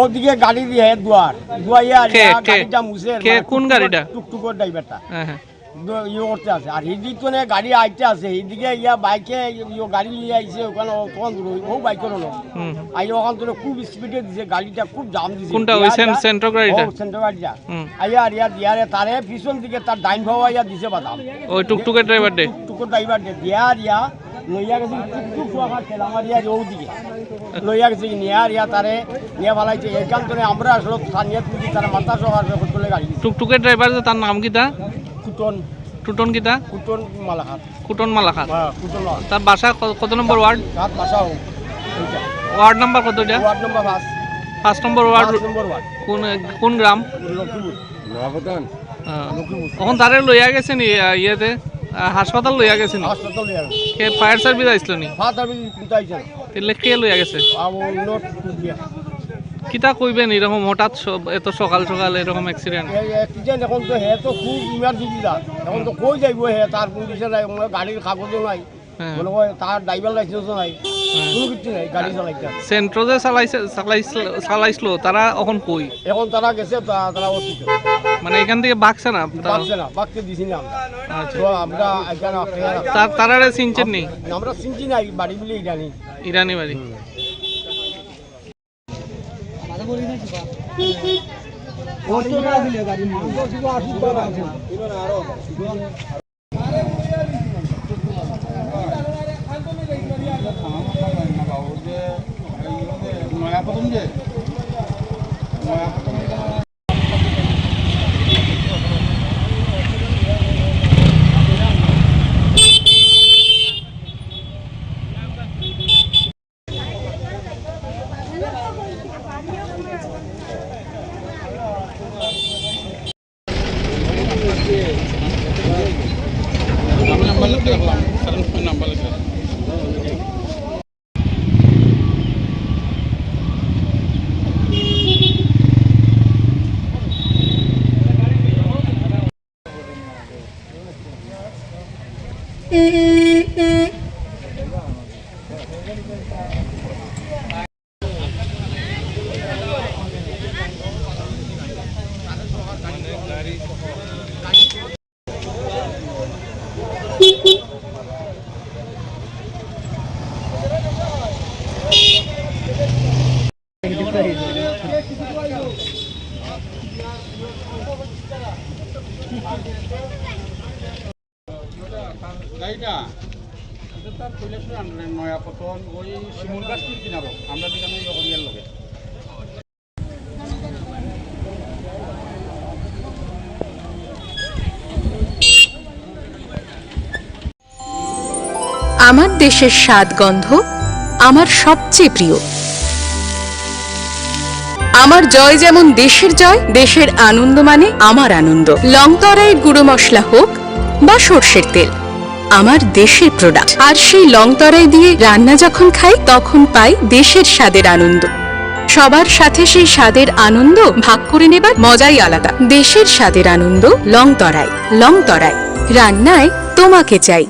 ওদিকে গাড়ি দিয়ে দুয়াইয়া গাড়িটা মুছে কোন গাড়িটা? টুকটুকর ড্রাইভারটা হ্যাঁ ইয়ে করতে আছে। আর এইদিক তো গাড়ি আইতে আছে, এইদিকে বাইকে গাড়ি নিয়ে আইছে ওখানে তখন ও বাইকের হলো আই ওখান থেকে খুব স্পিডে দিছে, গাড়িটা খুব জাম দিছে। কোনটা? ওই সেন্ট্রো গাড়িটা? সেন্ট্রো গাড়িটা আইয়া দিয়ারে তারে পিছন দিকে তার ডাইন ভাবা দিছে বাদাম। ওই টুকটুকের ড্রাইভার ডে দিয়া লইয়া গেছে টুকটুক সোয়াখার ঠেলা মারিয়া ওদিকে লইয়া গেছে নিয়া তারে নিয়ে ফেলাইছে। এইখান থেকে আমরা আসলে স্থানীয় তুলি তারা মাথা সোহার করলে গাড়ি। টুকটুকের ড্রাইভার তার নাম কিটা? টুটন কিটা? কুটন মালাখাত। কুটন মালাখাত। কুটন। তার বাসা কত নম্বর ওয়ার্ড? বাসা ওয়ার্ড নাম্বার কত? ওয়ার্ড নাম্বার 5 নম্বর ওয়ার্ড। কোন গ্রাম? এখন তারে লইয়া গেছে নি ইয়েতে হাসপাতাল লইয়া গেছে নি? হাসপাতাল লইয়া গেছে। কে ফায়ার সার্ভিস আইছিল নি? ফায়ার সার্ভিস কিন্তু আইছে। তাহলে কে লইয়া গেছে? কিতা কইবেন এরকম হঠাৎ এত সকাল সকাল এরকম অ্যাক্সিডেন্ট? অ্যাক্সিডেন্ট এখন তো হে তো খুব ইমার্জেন্সি দা, এখন তো কই যাইব হে, তার কোনো কিছু নাই, গাড়ির কাগজও নাই, মনে হয় তার ড্রাইভার লাইসেন্সও নাই, কোনো কিছু নাই, গাড়ি চালাইতে। সেন্ট্রো যে চালাইছিল তারা এখন কই? এখন তারা গেছে, তারা অসুস্থ। মানে এখান থেকে বাগছে না? বাগতে দিছি না আমরা। তারা চিনছেন নি? আমরা চিনছি নাই, বাড়ি বলে ইরানি বাড়ি। গাড়িটা তার কৈলাসের আন্ডারে নয়াপতন ওই শিমুল গাছটির কিনারো আমরা যেখানে ইয়ের লগে। আমার দেশের স্বাদ গন্ধ আমার সবচেয়ে প্রিয়। আমার জয় যেমন দেশের জয়, দেশের আনন্দ মানে আমার আনন্দ। লংতরাইয়ের গুঁড়ো মশলা হোক বা সর্ষের তেল, আমার দেশের প্রোডাক্ট। আর সেই লংতরাই দিয়ে রান্না যখন খাই তখন পাই দেশের স্বাদের আনন্দ। সবার সাথে সেই স্বাদের আনন্দ ভাগ করে নেবার মজাই আলাদা। দেশের স্বাদের আনন্দ লংতরাই। লংতরাই, রান্নায় তোমাকে চাই।